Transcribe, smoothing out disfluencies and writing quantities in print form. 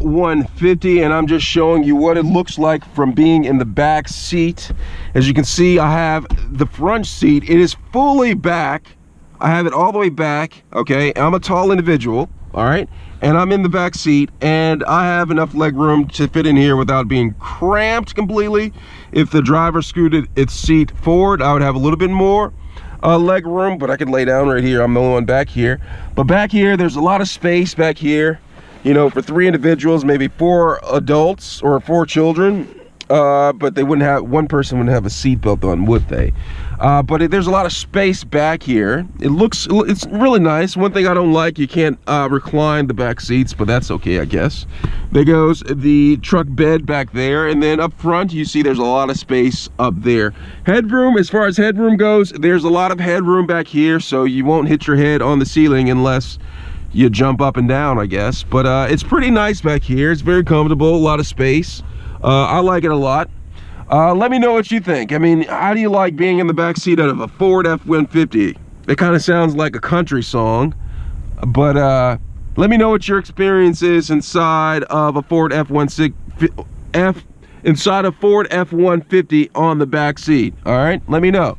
F-150, and I'm just showing you what it looks like from being in the back seat. As you can see, I have the front seat. It is fully back. I have it all the way back, okay? I'm a tall individual, all right? And I'm in the back seat, and I have enough leg room to fit in here without being cramped completely. If the driver scooted its seat forward, I would have a little bit more leg room, but I could lay down right here. I'm the only one back here. But back here, there's a lot of space back here, you know, for 3 individuals, maybe 4 adults or 4 children. But they wouldn't have, one person wouldn't have a seatbelt on, would they? But there's a lot of space back here. It's really nice. One thing I don't like, you can't recline the back seats, but that's okay, I guess. There goes the truck bed back there, and then up front you see there's a lot of space up there. Headroom, as far as headroom goes, there's a lot of headroom back here, so you won't hit your head on the ceiling unless you jump up and down, I guess. But it's pretty nice back here. It's very comfortable, a lot of space. I like it a lot. Let me know what you think. I mean, how do you like being in the back seat of a Ford F-150? It kind of sounds like a country song, but let me know what your experience is inside of a Ford F-150 on the back seat. All right, let me know.